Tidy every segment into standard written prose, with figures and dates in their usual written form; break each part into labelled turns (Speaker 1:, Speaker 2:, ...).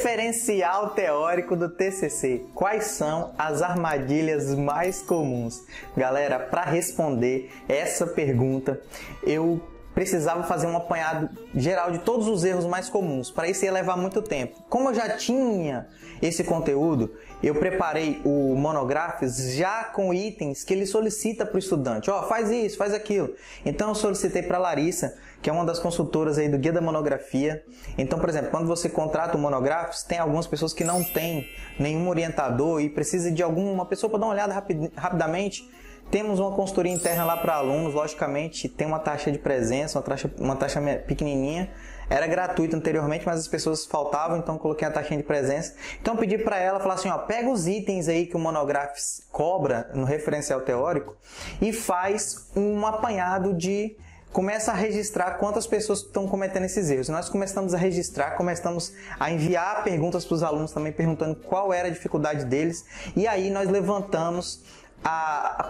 Speaker 1: Referencial teórico do TCC. Quais são as armadilhas mais comuns? Galera, para responder essa pergunta, eu precisava fazer um apanhado geral de todos os erros mais comuns. Para isso ia levar muito tempo. Como eu já tinha esse conteúdo, eu preparei o Monográficos já com itens que ele solicita para o estudante. Ó, faz isso, faz aquilo. Então eu solicitei para a Larissa, que é uma das consultoras aí do Guia da Monografia. Então, por exemplo, quando você contrata o Monográficos, tem algumas pessoas que não têm nenhum orientador e precisa de alguma pessoa para dar uma olhada rapidamente. Temos uma consultoria interna lá para alunos, logicamente tem uma taxa de presença, uma taxa pequenininha. Era gratuito anteriormente, mas as pessoas faltavam, então coloquei a taxinha de presença. Então pedi para ela, falar assim, ó, pega os itens aí que o Monográficos cobra no referencial teórico e faz um apanhado de... Começa a registrar quantas pessoas estão cometendo esses erros. Nós começamos a registrar, começamos a enviar perguntas para os alunos também, perguntando qual era a dificuldade deles. E aí nós levantamos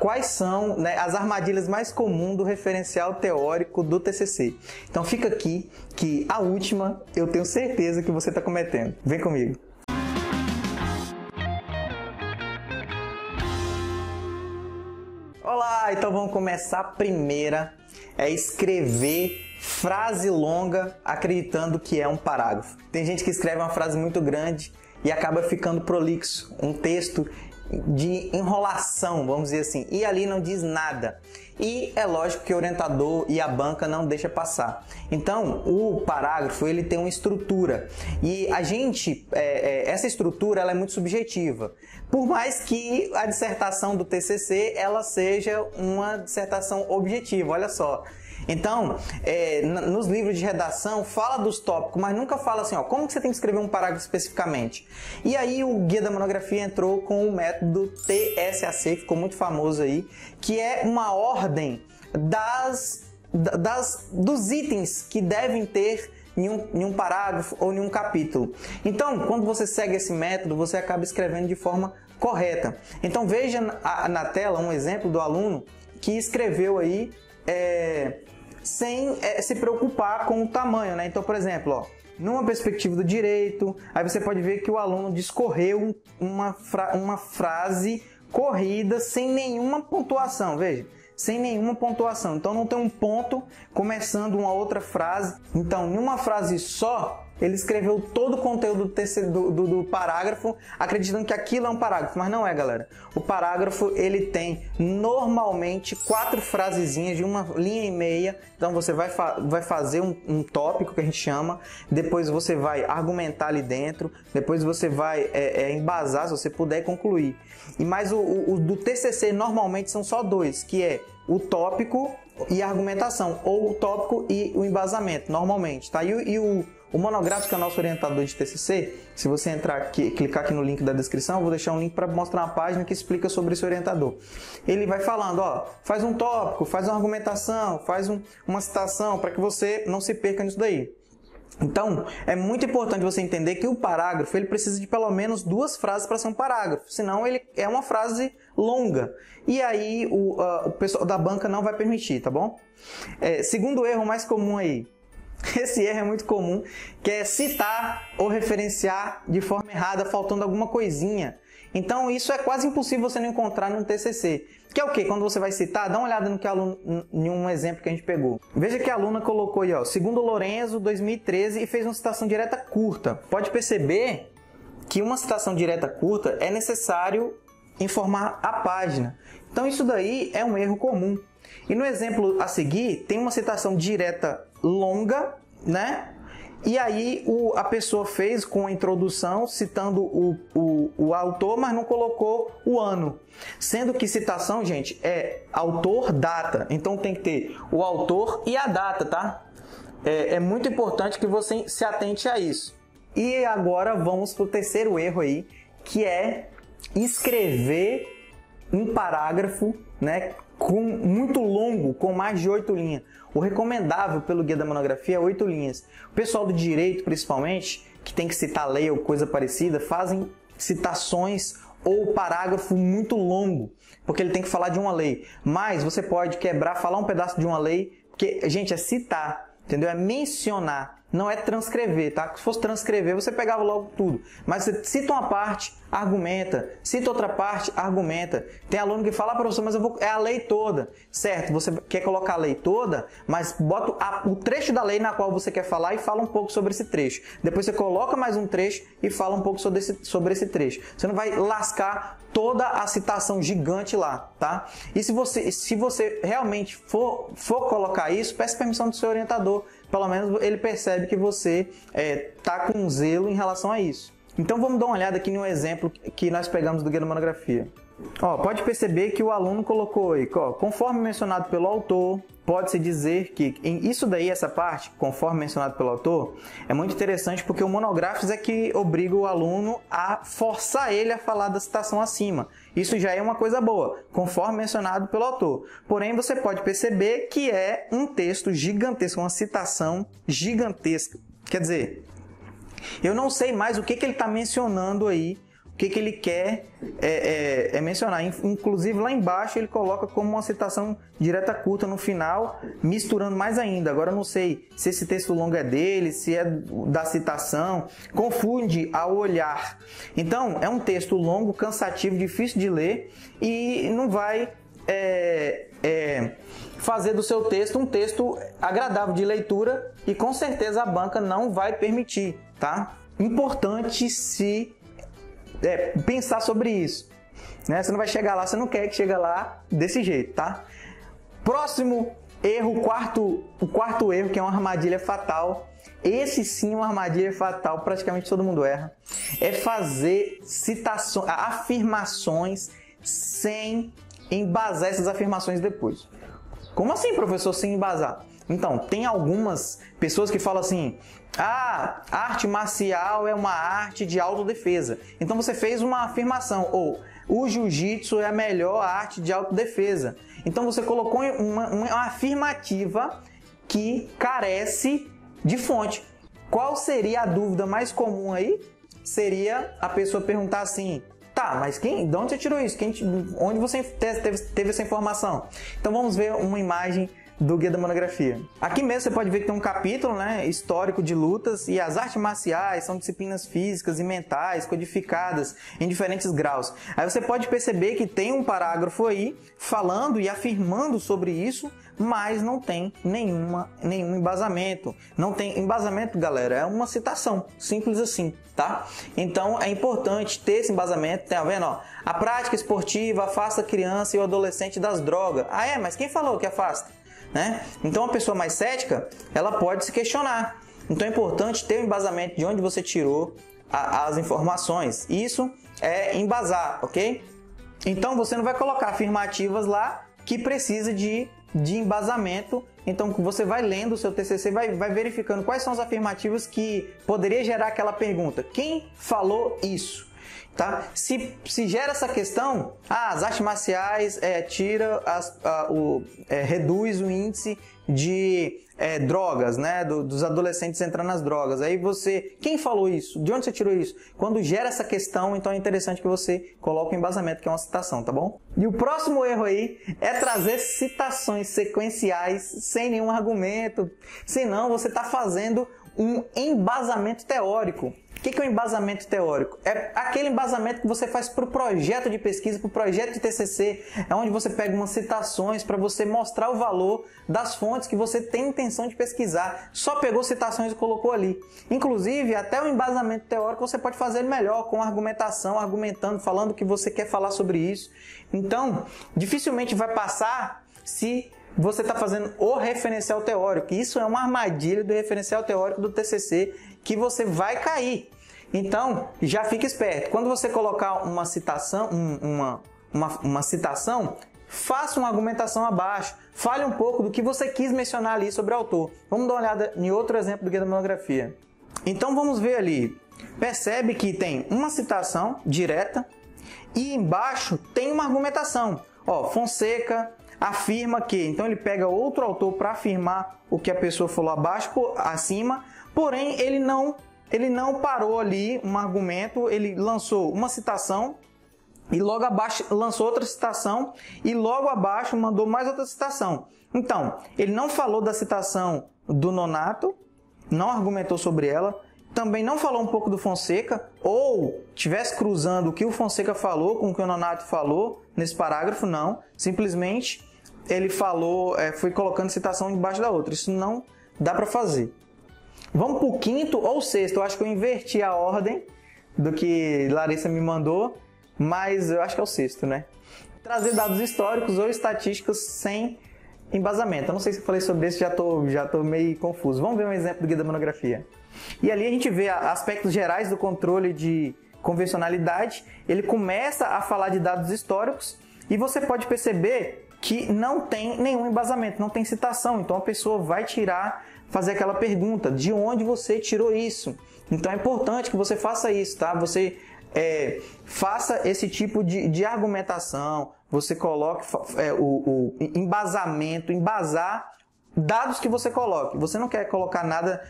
Speaker 1: quais são, né, as armadilhas mais comuns do referencial teórico do TCC. Então fica aqui que a última eu tenho certeza que você está cometendo. Vem comigo. Olá, então vamos começar. A primeira é escrever frase longa acreditando que é um parágrafo. Tem gente que escreve uma frase muito grande e acaba ficando prolixo, um texto de enrolação, vamos dizer assim, e ali não diz nada. E é lógico que o orientador e a banca não deixa passar. Então, o parágrafo ele tem uma estrutura e a gente, essa estrutura ela é muito subjetiva. Por mais que a dissertação do TCC ela seja uma dissertação objetiva, olha só. Então, nos livros de redação, fala dos tópicos, mas nunca fala assim, ó, como que você tem que escrever um parágrafo especificamente. E aí o Guia da Monografia entrou com o método TSAC, que ficou muito famoso aí, que é uma ordem dos itens que devem ter em um parágrafo ou em um capítulo. Então, quando você segue esse método, você acaba escrevendo de forma correta. Então, veja na tela um exemplo do aluno que escreveu aí sem se preocupar com o tamanho, né? Então, por exemplo, ó, numa perspectiva do direito, aí você pode ver que o aluno discorreu uma frase corrida sem nenhuma pontuação, veja, sem nenhuma pontuação. Então não tem um ponto começando uma outra frase. Então, em uma frase só, ele escreveu todo o conteúdo do parágrafo, acreditando que aquilo é um parágrafo, mas não é, galera. O parágrafo, ele tem normalmente 4 frasezinhas de uma linha e meia. Então você vai fazer um tópico que a gente chama, depois você vai argumentar ali dentro, depois você vai embasar, se você puder concluir. E mais o do TCC normalmente são só 2, que é o tópico e a argumentação, ou o tópico e o embasamento, normalmente, tá? E o Monográfico, que é o nosso orientador de TCC, se você entrar aqui, clicar aqui no link da descrição, eu vou deixar um link para mostrar uma página que explica sobre esse orientador. Ele vai falando, ó, faz um tópico, faz uma argumentação, faz uma citação, para que você não se perca nisso daí. Então, é muito importante você entender que o parágrafo ele precisa de pelo menos 2 frases para ser um parágrafo, senão ele é uma frase longa. E aí o pessoal da banca não vai permitir, tá bom? Segundo erro mais comum aí, esse erro é muito comum, que é citar ou referenciar de forma errada, faltando alguma coisinha. Então isso é quase impossível você não encontrar num TCC. Que é o quê? Quando você vai citar, dá uma olhada no que em um exemplo que a gente pegou. Veja que a aluna colocou aí, ó, segundo Lorenzo, 2013, e fez uma citação direta curta. Pode perceber que uma citação direta curta é necessário informar a página. Então isso daí é um erro comum. E no exemplo a seguir, tem uma citação direta longa, né? E aí a pessoa fez com a introdução citando o autor, mas não colocou o ano. Sendo que citação, gente, é autor, data. Então tem que ter o autor e a data, tá? É muito importante que você se atente a isso. E agora vamos para o terceiro erro aí, que é escrever um parágrafo, né, muito longo, com mais de 8 linhas. O recomendável pelo Guia da Monografia é 8 linhas. O pessoal do direito, principalmente, que tem que citar lei ou coisa parecida, fazem citações ou parágrafo muito longo, porque ele tem que falar de uma lei. Mas você pode quebrar, falar um pedaço de uma lei, porque, gente, é citar, entendeu? É mencionar. não é transcrever, tá? Se fosse transcrever, você pegava logo tudo. Mas você cita uma parte, argumenta. Cita outra parte, argumenta. Tem aluno que fala, professor, mas é a lei toda. Certo, você quer colocar a lei toda, mas bota o trecho da lei na qual você quer falar e fala um pouco sobre esse trecho. Depois você coloca mais um trecho e fala um pouco sobre esse trecho. Você não vai lascar toda a citação gigante lá, tá? E se você realmente for colocar isso, peça permissão do seu orientador. Pelo menos ele percebe que você tá com zelo em relação a isso. Então vamos dar uma olhada aqui no exemplo que nós pegamos do Guia da Monografia. Ó, pode perceber que o aluno colocou aí, ó, conforme mencionado pelo autor, pode-se dizer que isso daí, essa parte, conforme mencionado pelo autor, é muito interessante porque o monográficos é que obriga o aluno a forçar ele a falar da citação acima. Isso já é uma coisa boa, conforme mencionado pelo autor. Porém, você pode perceber que é um texto gigantesco, uma citação gigantesca. Quer dizer, eu não sei mais o que ele está mencionando aí, o que ele quer mencionar. Inclusive, lá embaixo, ele coloca como uma citação direta curta no final, misturando mais ainda. Agora, eu não sei se esse texto longo é dele, se é da citação. Confunde ao olhar. Então, é um texto longo, cansativo, difícil de ler e não vai fazer do seu texto um texto agradável de leitura e, com certeza, a banca não vai permitir, tá? Importante pensar sobre isso, né? Você não vai chegar lá, você não quer que chegue lá desse jeito, tá? Próximo erro, o quarto erro, que é uma armadilha fatal. Esse sim é uma armadilha fatal, praticamente todo mundo erra. É fazer afirmações sem embasar essas afirmações depois. Como assim, professor, sem embasar? Então, tem algumas pessoas que falam assim: a arte marcial é uma arte de autodefesa. Então você fez uma afirmação, ou o jiu-jitsu é a melhor arte de autodefesa. Então você colocou uma afirmativa que carece de fonte. Qual seria a dúvida mais comum aí? Seria a pessoa perguntar assim: tá, mas de onde você tirou isso? Onde você teve essa informação? Então vamos ver uma imagem do Guia da Monografia. Aqui mesmo você pode ver que tem um capítulo, né, histórico de lutas, e as artes marciais são disciplinas físicas e mentais codificadas em diferentes graus. Aí você pode perceber que tem um parágrafo aí falando e afirmando sobre isso, mas não tem nenhum embasamento. Não tem embasamento, galera, é uma citação, simples assim, tá? Então é importante ter esse embasamento. Tá vendo, ó? A prática esportiva afasta a criança e o adolescente das drogas. Ah, mas quem falou que afasta? Né? Então, uma pessoa mais cética, ela pode se questionar. Então, é importante ter um embasamento de onde você tirou as informações. Isso é embasar, ok? Então, você não vai colocar afirmativas lá que precisa de embasamento. Então, você vai lendo o seu TCC, vai verificando quais são as afirmativas que poderia gerar aquela pergunta. Quem falou isso? Tá? Se gera essa questão, as artes marciais reduz o índice de drogas, né? Dos adolescentes entrando nas drogas. Aí quem falou isso? De onde você tirou isso? Quando gera essa questão, então é interessante que você coloque um embasamento, que é uma citação, tá bom? E o próximo erro aí é trazer citações sequenciais sem nenhum argumento, senão você está fazendo um embasamento teórico. O que é um embasamento teórico? É aquele embasamento que você faz para o projeto de pesquisa, para o projeto de TCC, é onde você pega umas citações para você mostrar o valor das fontes que você tem intenção de pesquisar. Só pegou citações e colocou ali. Inclusive, até o embasamento teórico você pode fazer melhor, com argumentação, argumentando, falando o que você quer falar sobre isso. Então, dificilmente vai passar se você está fazendo o referencial teórico. Isso é uma armadilha do referencial teórico do TCC que você vai cair. Então, já fique esperto. Quando você colocar uma citação, uma citação, faça uma argumentação abaixo. Fale um pouco do que você quis mencionar ali sobre o autor. Vamos dar uma olhada em outro exemplo do Guia da Monografia. Então, vamos ver ali. Percebe que tem uma citação direta e embaixo tem uma argumentação. Ó, Fonseca afirma que... Então, ele pega outro autor para afirmar o que a pessoa falou acima, porém, ele não parou ali um argumento, ele lançou uma citação e logo abaixo lançou outra citação e logo abaixo mandou mais outra citação. Então, ele não falou da citação do Nonato, não argumentou sobre ela, também não falou um pouco do Fonseca, ou tivesse cruzando o que o Fonseca falou com o que o Nonato falou nesse parágrafo, não. Simplesmente ele falou, foi colocando citação debaixo da outra. Isso não dá para fazer. Vamos para o quinto ou sexto. Eu acho que eu inverti a ordem do que Larissa me mandou, mas eu acho que é o sexto, né? Trazer dados históricos ou estatísticos sem embasamento. Eu não sei se eu falei sobre isso, já tô meio confuso. Vamos ver um exemplo do guia da monografia. E ali a gente vê aspectos gerais do controle de convencionalidade. Ele começa a falar de dados históricos e você pode perceber que não tem nenhum embasamento, não tem citação. Então a pessoa vai fazer aquela pergunta, de onde você tirou isso? Então é importante que você faça isso, tá? Você faça esse tipo de argumentação, você coloque o embasamento, embasar dados que você coloque. Você não quer colocar nada,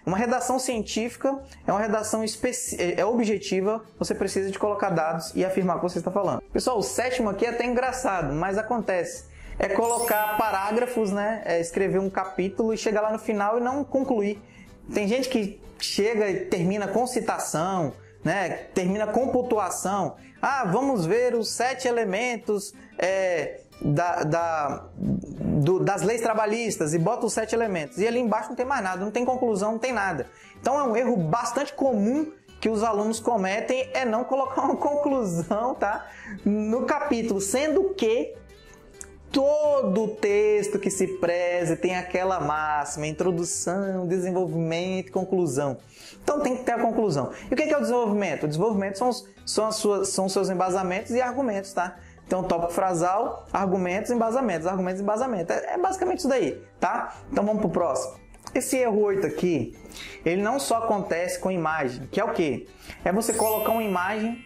Speaker 1: uma redação científica, é uma redação objetiva, você precisa de colocar dados e afirmar o que você está falando. Pessoal, o sétimo aqui é até engraçado, mas acontece. É colocar parágrafos, né? Escrever um capítulo e chegar lá no final e não concluir. Tem gente que chega e termina com citação, né? Termina com pontuação. Ah, vamos ver os 7 elementos das leis trabalhistas e bota os 7 elementos. E ali embaixo não tem mais nada, não tem conclusão, não tem nada. Então é um erro bastante comum que os alunos cometem, é não colocar uma conclusão, tá? No capítulo, sendo que todo texto que se preze tem aquela máxima, introdução, desenvolvimento e conclusão. Então tem que ter a conclusão. E o que é o desenvolvimento? O desenvolvimento são os seus embasamentos e argumentos, tá? Então, tópico frasal, argumentos, embasamentos. É basicamente isso daí, tá? Então vamos pro próximo. Esse erro 8 aqui, ele não só acontece com imagem, que é o quê? É você colocar uma imagem,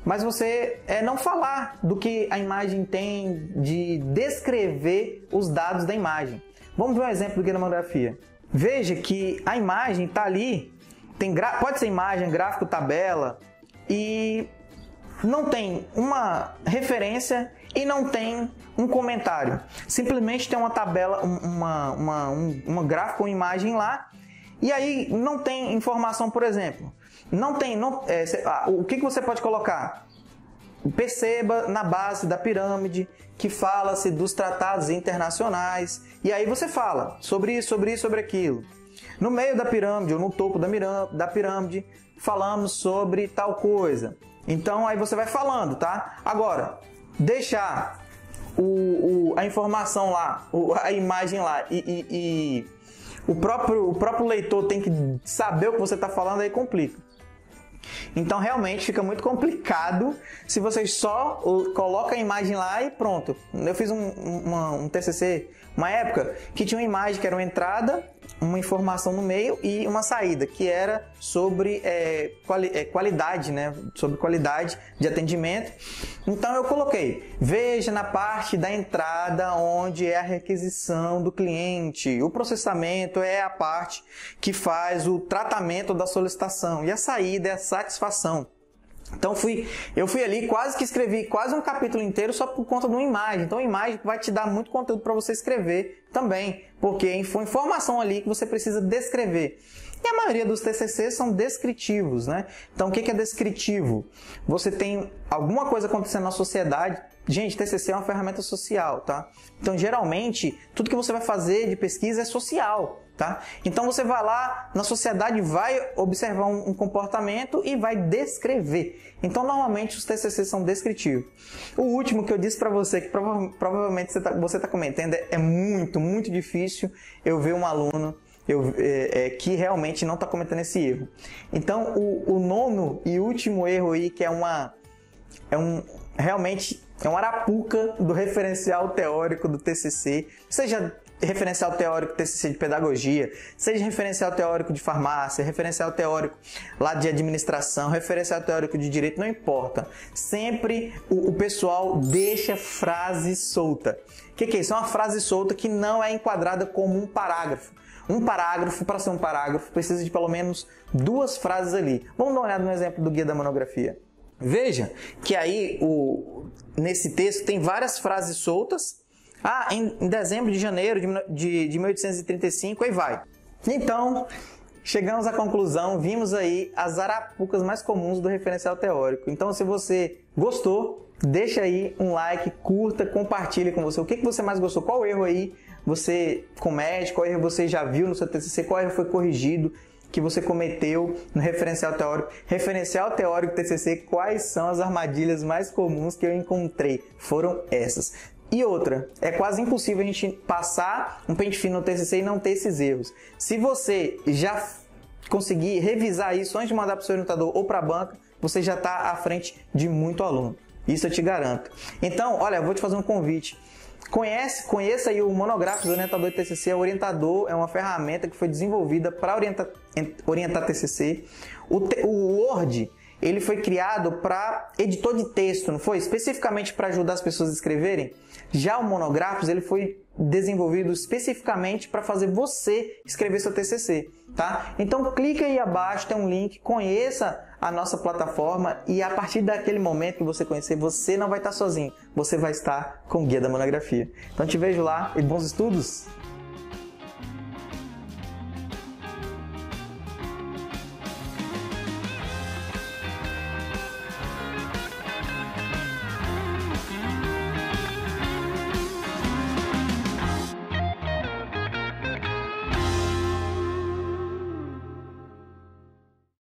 Speaker 1: mas você não falar do que a imagem tem, de descrever os dados da imagem. Vamos ver um exemplo do guia da monografia. Veja que a imagem está ali, pode ser imagem, gráfico, tabela, e não tem uma referência e não tem um comentário. Simplesmente tem uma tabela, uma gráfico, uma imagem lá, e aí não tem informação, por exemplo. O que você pode colocar? Perceba na base da pirâmide que fala-se dos tratados internacionais, e aí você fala sobre isso, sobre aquilo. No meio da pirâmide ou no topo da pirâmide falamos sobre tal coisa. Então aí você vai falando, tá? Agora, deixar a informação lá, a imagem lá e o próprio leitor tem que saber o que você está falando, aí complica. Então realmente fica muito complicado se você só coloca a imagem lá e pronto. Eu fiz um TCC, uma época, que tinha uma imagem que era uma entrada, uma informação no meio e uma saída, que era sobre qualidade, né? Sobre qualidade de atendimento. Então eu coloquei, veja na parte da entrada onde é a requisição do cliente, o processamento é a parte que faz o tratamento da solicitação e a saída é a satisfação. Então eu fui ali, quase que escrevi quase um capítulo inteiro só por conta de uma imagem. Então a imagem vai te dar muito conteúdo para você escrever também, porque foi informação ali que você precisa descrever. E a maioria dos TCCs são descritivos, né? Então o que é descritivo? Você tem alguma coisa acontecendo na sociedade. Gente, TCC é uma ferramenta social, tá? Então geralmente tudo que você vai fazer de pesquisa é social. Tá? Então você vai lá na sociedade, vai observar um comportamento e vai descrever. Então normalmente os TCCs são descritivos. O último que eu disse para você, que provavelmente você tá comentando, é muito, muito difícil eu ver um aluno que realmente não está cometendo esse erro. Então o nono e último erro aí, que realmente é uma arapuca do referencial teórico do TCC, seja referencial teórico TCC de pedagogia, seja referencial teórico de farmácia, referencial teórico lá de administração, referencial teórico de direito, não importa. Sempre o pessoal deixa frase solta. O que é isso? É uma frase solta que não é enquadrada como um parágrafo. Um parágrafo, para ser um parágrafo, precisa de pelo menos 2 frases ali. Vamos dar uma olhada no exemplo do guia da monografia. Veja que aí, nesse texto, tem várias frases soltas. Em dezembro de janeiro de 1835, aí vai. Então, chegamos à conclusão, vimos aí as arapucas mais comuns do referencial teórico. Então, se você gostou, deixa aí um like, curta, compartilhe com você. O que você mais gostou? Qual erro aí você comete? Qual erro você já viu no seu TCC? Qual erro foi corrigido que você cometeu no referencial teórico? Referencial teórico TCC, quais são as armadilhas mais comuns que eu encontrei? Foram essas. E outra, é quase impossível a gente passar um pente fino no TCC e não ter esses erros. Se você já conseguir revisar isso antes de mandar para o seu orientador ou para a banca, você já está à frente de muito aluno. Isso eu te garanto. Então, olha, eu vou te fazer um convite. Conheça aí o monográfico do orientador de TCC. O orientador é uma ferramenta que foi desenvolvida para orientar TCC. O Word, ele foi criado para editor de texto, não foi? Especificamente para ajudar as pessoas a escreverem. Já o monográficos, ele foi desenvolvido especificamente para fazer você escrever seu TCC, tá? Então clica aí abaixo, tem um link, conheça a nossa plataforma e a partir daquele momento que você conhecer, você não vai estar sozinho, você vai estar com o guia da monografia. Então te vejo lá e bons estudos!